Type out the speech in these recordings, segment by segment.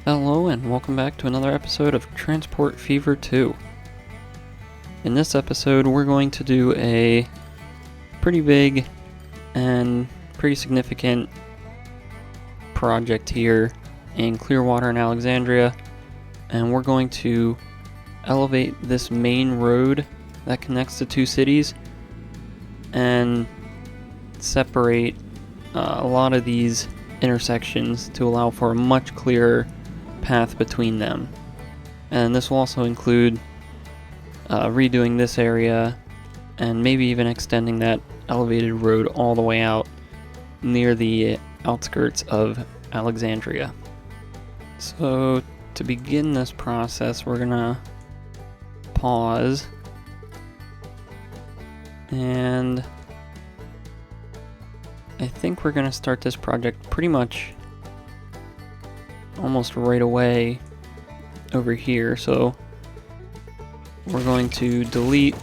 Hello and welcome back to another episode of Transport Fever 2. In this episode we're going to do a pretty big and pretty significant project here in Clearwater and Alexandria, and we're going to elevate this main road that connects the two cities and separate a lot of these intersections to allow for a much clearer path between them. And this will also include redoing this area and maybe even extending that elevated road all the way out near the outskirts of Alexandria. So to begin this process, we're gonna pause and I think we're gonna start this project pretty much almost right away over here. So we're going to delete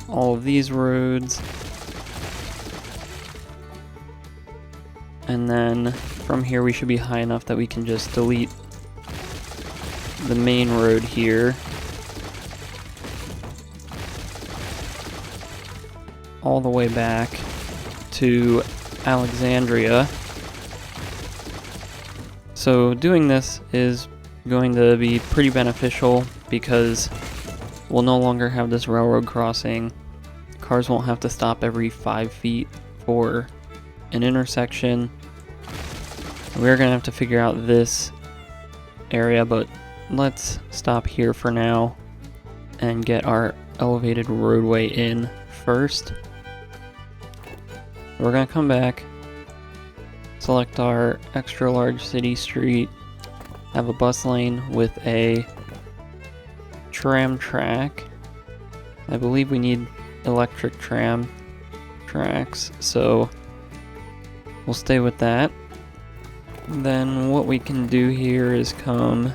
all of these roads, and then from here we should be high enough that we can just delete the main road here all the way back to Alexandria. So doing this is going to be pretty beneficial because we'll no longer have this railroad crossing. Cars won't have to stop every 5 feet for an intersection. We're going to have to figure out this area, but let's stop here for now and get our elevated roadway in first. We're going to come back, select our extra large city street, have a bus lane with a tram track. I believe we need electric tram tracks, so we'll stay with that. Then what we can do here is come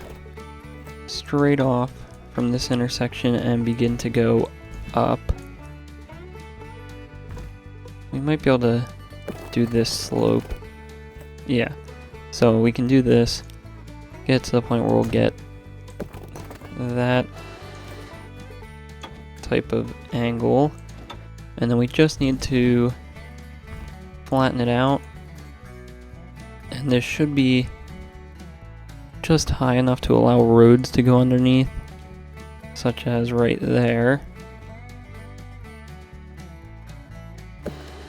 straight off from this intersection and begin to go up. We might be able to do this slope. Yeah, so we can do this, get to the point where we'll get that type of angle, and then we just need to flatten it out, and this should be just high enough to allow roads to go underneath, such as right there,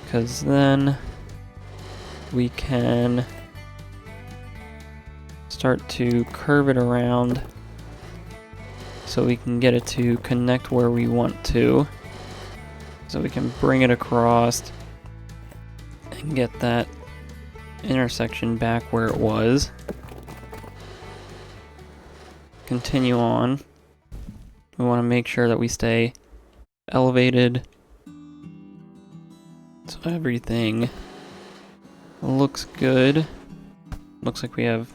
because then we can start to curve it around so we can get it to connect where we want to. So we can bring it across and get that intersection back where it was. Continue on. We want to make sure that we stay elevated so everything looks good. Looks like we have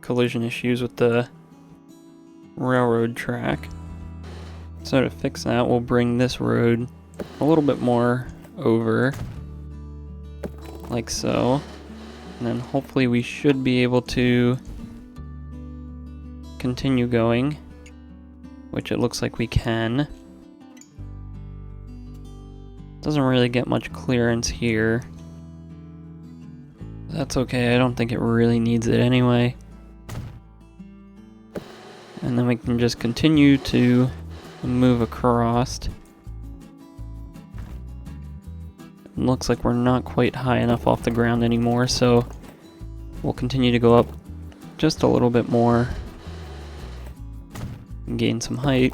collision issues with the railroad track. So to fix that, we'll bring this road a little bit more over, like so. And then hopefully we should be able to continue going, which it looks like we can. Doesn't really get much clearance here. That's okay, I don't think it really needs it anyway. And then we can just continue to move across. It looks like we're not quite high enough off the ground anymore, so we'll continue to go up just a little bit more and gain some height.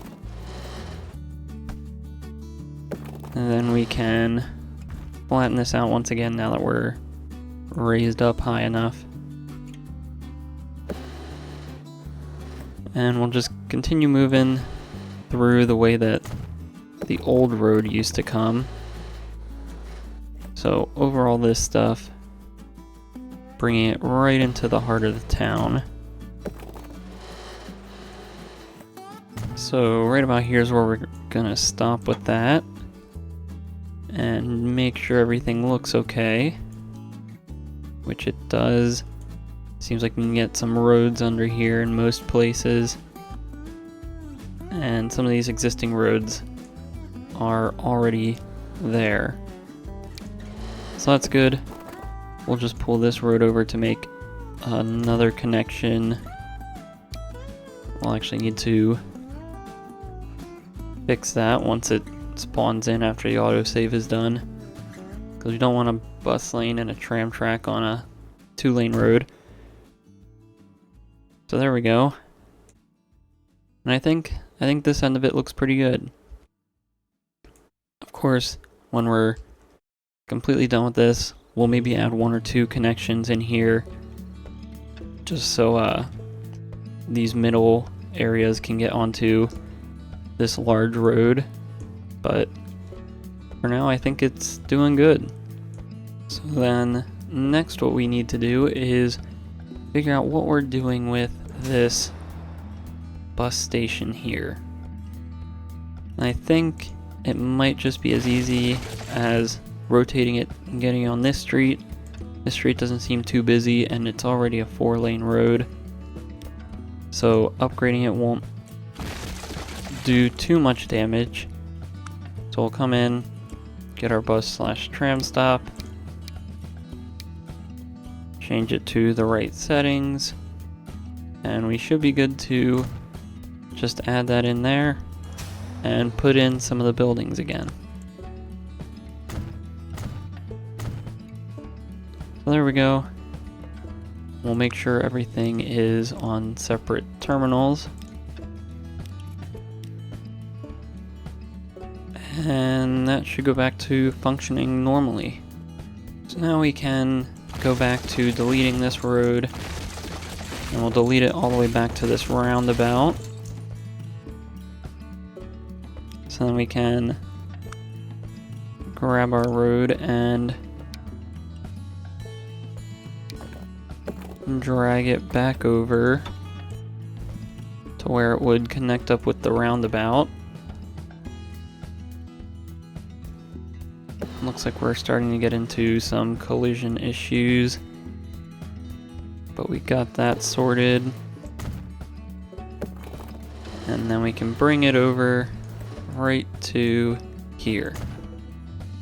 And then we can flatten this out once again now that we're raised up high enough. And we'll just continue moving through the way that the old road used to come. So over all this stuff, bringing it right into the heart of the town. So right about here is where we're gonna stop with that and make sure everything looks okay, which it does. Seems like we can get some roads under here in most places. And some of these existing roads are already there. So that's good. We'll just pull this road over to make another connection. We'll actually need to fix that once it spawns in after the autosave is done, because we don't want a bus lane and a tram track on a 2-lane road. So there we go. And I think this end of it looks pretty good. Of course, when we're completely done with this, we'll maybe add 1 or 2 connections in here, just so these middle areas can get onto this large road. But for now, I think it's doing good. So then next what we need to do is figure out what we're doing with this bus station here. And I think it might just be as easy as rotating it and getting it on this street. This street doesn't seem too busy and it's already a 4-lane road, so upgrading it won't do too much damage. So we'll come in, get our bus/tram stop, change it to the right settings, and we should be good to just add that in there and put in some of the buildings again. So there we go. We'll make sure everything is on separate terminals. And that should go back to functioning normally. So now we can go back to deleting this road, and we'll delete it all the way back to this roundabout. So then we can grab our road and drag it back over to where it would connect up with the roundabout. Looks like we're starting to get into some collision issues, but we got that sorted. And then we can bring it over right to here.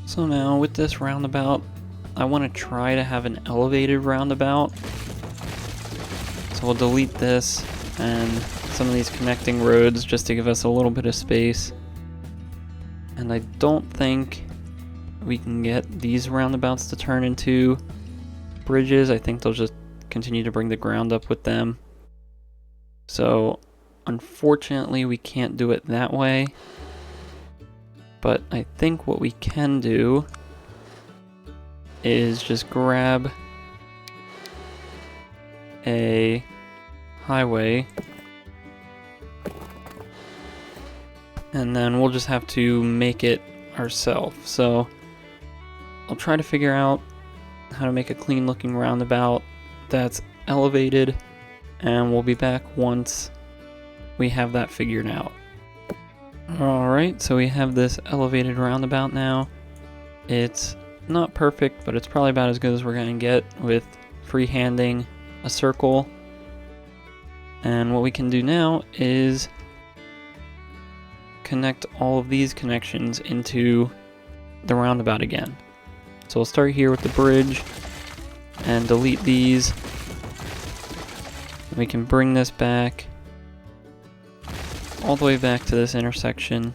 So now with this roundabout, I want to try to have an elevated roundabout. So we'll delete this and some of these connecting roads just to give us a little bit of space. And I don't think we can get these roundabouts to turn into bridges. I think they'll just continue to bring the ground up with them. So unfortunately we can't do it that way. But I think what we can do is just grab a highway, and then we'll just have to make it ourselves. So I'll try to figure out how to make a clean looking roundabout that's elevated, and we'll be back once we have that figured out. Alright, so we have this elevated roundabout now. It's not perfect, but it's probably about as good as we're going to get with freehanding a circle. And what we can do now is connect all of these connections into the roundabout again. So we'll start here with the bridge and delete these. We can bring this back all the way back to this intersection,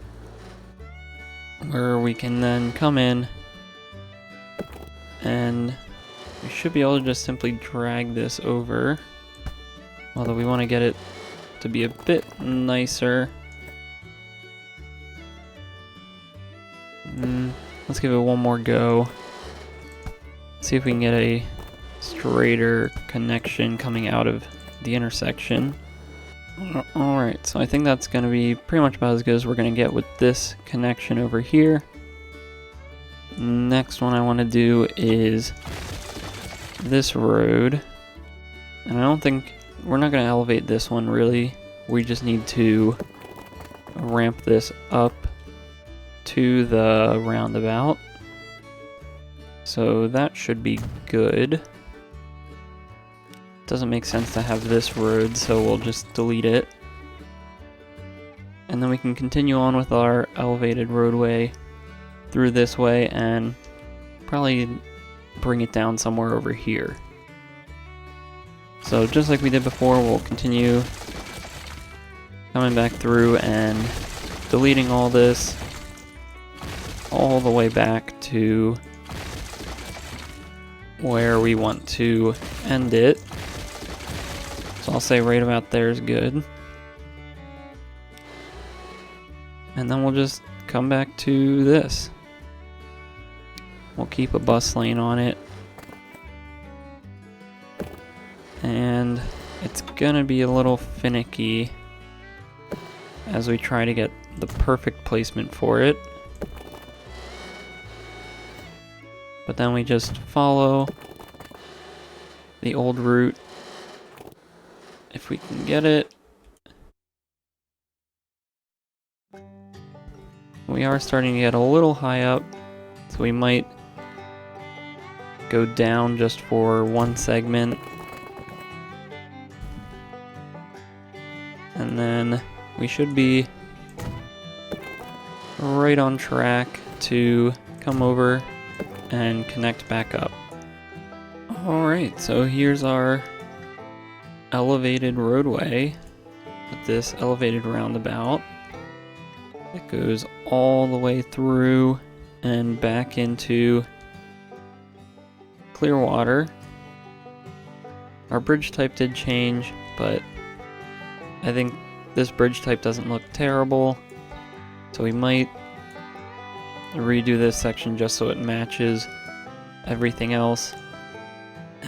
where we can then come in and we should be able to just simply drag this over. Although we want to get it to be a bit nicer. Let's give it one more go. See if we can get a straighter connection coming out of the intersection. Alright, so I think that's going to be pretty much about as good as we're going to get with this connection over here. Next one I want to do is this road. And I don't think we're not going to elevate this one really. We just need to ramp this up to the roundabout. So that should be good. doesn't make sense to have this road, so we'll just delete it. And then we can continue on with our elevated roadway through this way and probably bring it down somewhere over here. So just like we did before, we'll continue coming back through and deleting all this all the way back to where we want to end it. So I'll say right about there is good. And then we'll just come back to this. We'll keep a bus lane on it. And it's gonna be a little finicky as we try to get the perfect placement for it. But then we just follow the old route if we can get it. We are starting to get a little high up, so we might go down just for one segment. And then we should be right on track to come over and connect back up. Alright, so here's our elevated roadway with this elevated roundabout. It goes all the way through and back into Clearwater. Our bridge type did change, but I think this bridge type doesn't look terrible, so we might redo this section just so it matches everything else.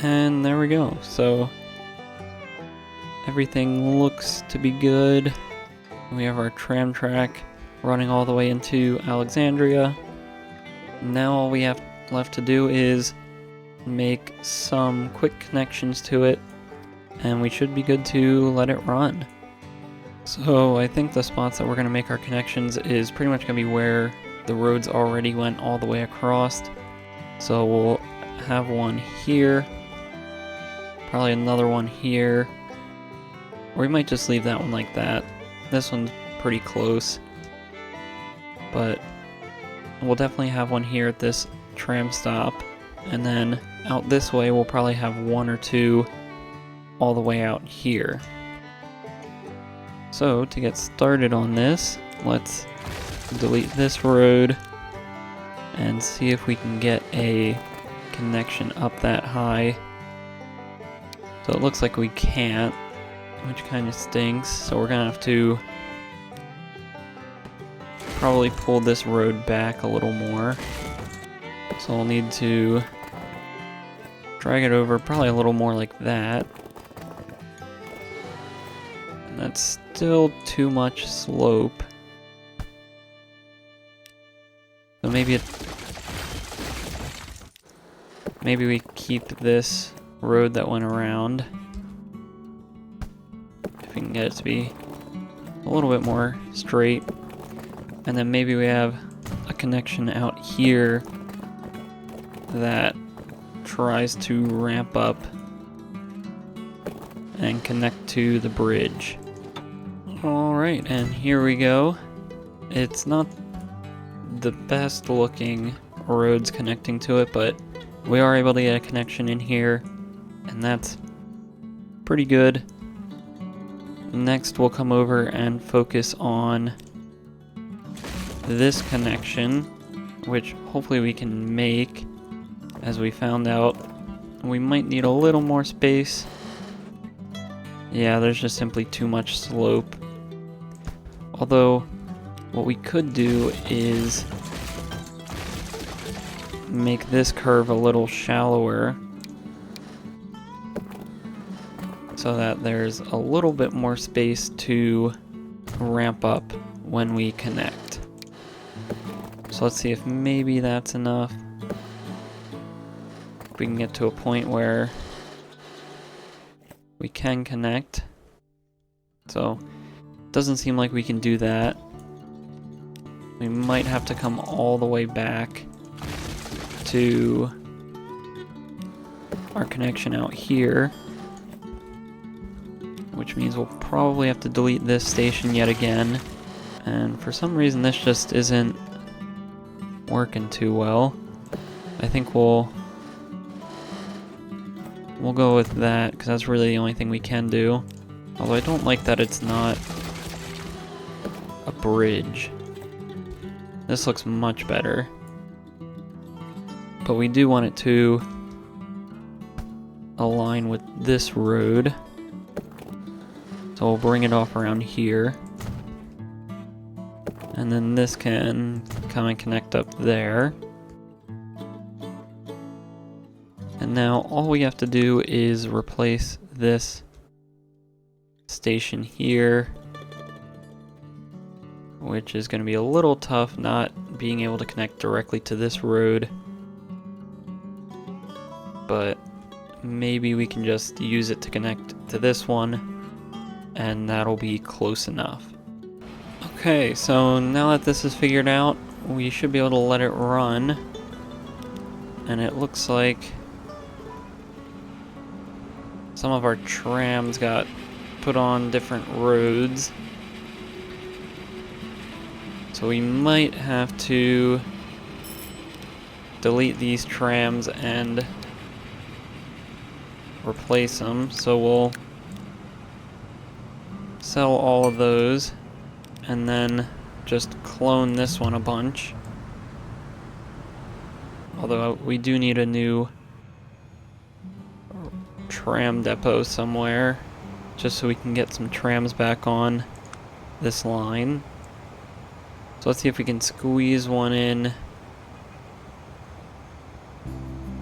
And there we go. So everything looks to be good. We have our tram track running all the way into Alexandria. Now all we have left to do is make some quick connections to it, and we should be good to let it run. So I think the spots that we're going to make our connections is pretty much going to be where the roads already went all the way across. So we'll have one here, probably another one here, or we might just leave that one like that. This one's pretty close, but we'll definitely have one here at this tram stop, and then out this way we'll probably have one or two all the way out here. So to get started on this, let's delete this road and see if we can get a connection up that high. So it looks like we can't, which kind of stinks, so we're gonna have to probably pull this road back a little more. So we'll need to drag it over probably a little more like that. And that's still too much slope. So maybe we keep this road that went around. If we can get it to be a little bit more straight. And then maybe we have a connection out here that tries to ramp up and connect to the bridge. Alright, and here we go. It's not the best looking roads connecting to it, but we are able to get a connection in here, and that's pretty good. Next we'll come over and focus on this connection, which hopefully we can make. As we found out, we might need a little more space. Yeah, there's just simply too much slope. Although, what we could do is make this curve a little shallower so that there's a little bit more space to ramp up when we connect. So let's see if maybe that's enough. We can get to a point where we can connect. So it doesn't seem like we can do that. We might have to come all the way back to our connection out here. which means we'll probably have to delete this station yet again. And for some reason this just isn't working too well. I think we'll go with that, because that's really the only thing we can do. Although I don't like that it's not a bridge. This looks much better. But we do want it to align with this road. So we'll bring it off around here. And then this can come and connect up there. And now all we have to do is replace this station here, which is going to be a little tough not being able to connect directly to this road. But maybe we can just use it to connect to this one, and that'll be close enough. Okay, so now that this is figured out, we should be able to let it run. And it looks like some of our trams got put on different roads. So we might have to delete these trams and replace them. So we'll sell all of those and then just clone this one a bunch. Although we do need a new tram depot somewhere, just so we can get some trams back on this line. So let's see if we can squeeze one in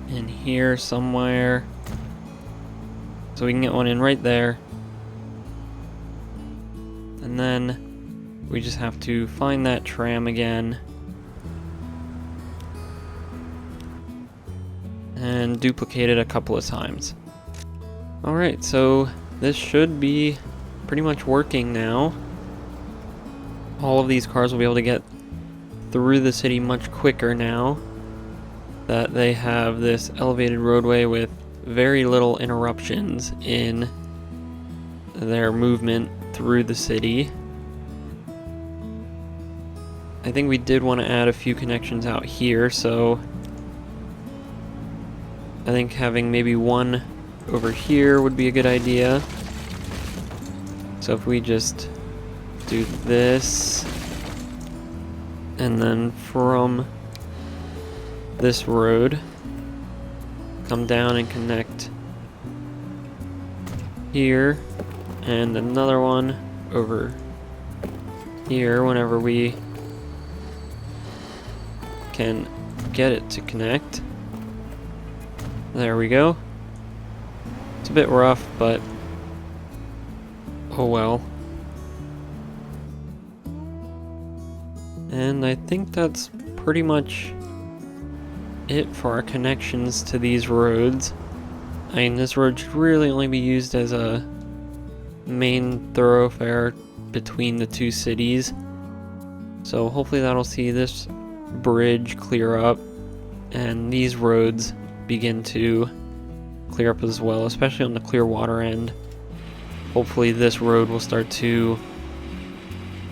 here somewhere. So we can get one in right there. And then we just have to find that tram again and duplicate it a couple of times. Alright, so this should be pretty much working now. All of these cars will be able to get through the city much quicker now that they have this elevated roadway with very little interruptions in their movement through the city. I think we did want to add a few connections out here, so I think having maybe one over here would be a good idea. So if we just do this, and then from this road come down and connect here, and another one over here whenever we can get it to connect. There we go. It's a bit rough, but oh well. And I think that's pretty much it for our connections to these roads. I mean, this road should really only be used as a main thoroughfare between the two cities. So hopefully that'll see this bridge clear up and these roads begin to clear up as well, especially on the Clearwater end. Hopefully this road will start to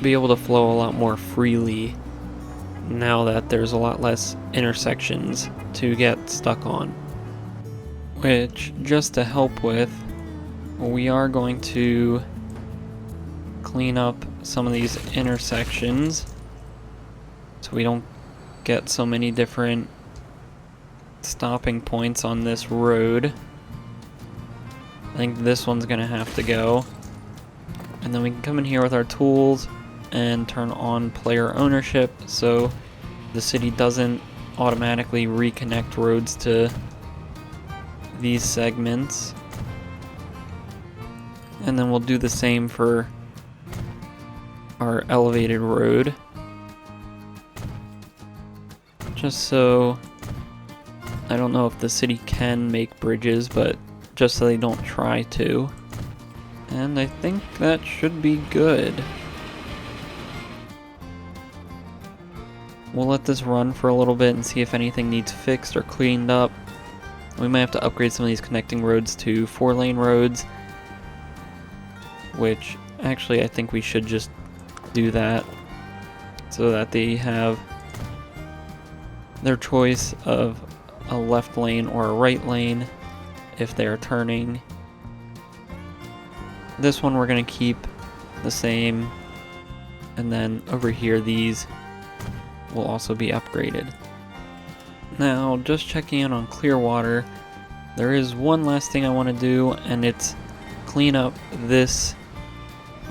be able to flow a lot more freely now that there's a lot less intersections to get stuck on. Which, just to help with, we are going to clean up some of these intersections so we don't get so many different stopping points on this road. I think this one's gonna have to go. And then we can come in here with our tools and turn on player ownership so the city doesn't automatically reconnect roads to these segments. And then we'll do the same for our elevated road. Just so, I don't know if the city can make bridges, but just so they don't try to. And I think that should be good. We'll let this run for a little bit and see if anything needs fixed or cleaned up. We might have to upgrade some of these connecting roads to 4-lane roads. which actually I think we should just do that so that they have their choice of a left lane or a right lane if they're turning. This one we're going to keep the same, and then over here these will also be upgraded. Now, just checking in on Clearwater, there is one last thing I want to do, and it's clean up this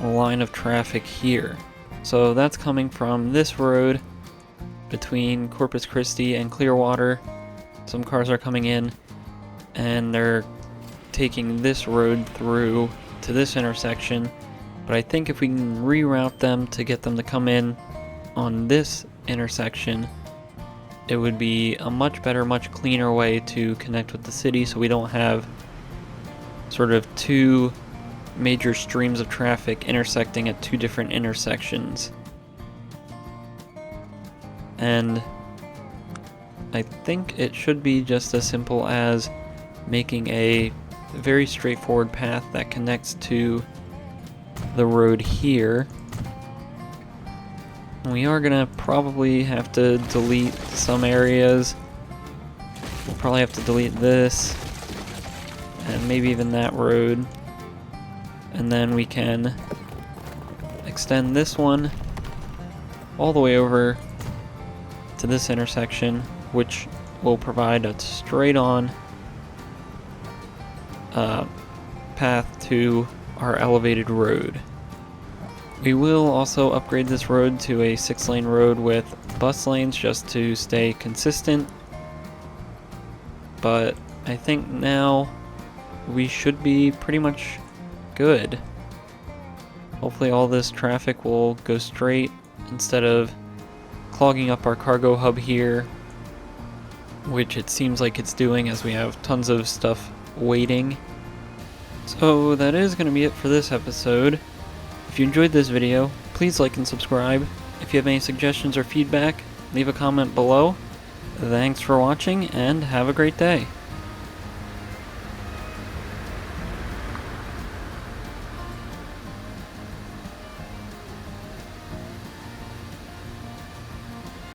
line of traffic here. So that's coming from this road between Corpus Christi and Clearwater. Some cars are coming in, and they're taking this road through to this intersection. But I think if we can reroute them to get them to come in on this intersection, it would be a much better, much cleaner way to connect with the city, so we don't have sort of two major streams of traffic intersecting at two different intersections. And I think it should be just as simple as making a very straightforward path that connects to the road here. We are gonna probably have to delete some areas. We'll probably have to delete this, and maybe even that road. And then we can extend this one all the way over to this intersection, which will provide a straight-on path to our elevated road. We will also upgrade this road to a 6-lane road with bus lanes just to stay consistent. But I think now we should be pretty much good. Hopefully all this traffic will go straight instead of clogging up our cargo hub here, which it seems like it's doing as we have tons of stuff waiting. So that is going to be it for this episode. If you enjoyed this video, please like and subscribe. If you have any suggestions or feedback, leave a comment below. Thanks for watching, and have a great day.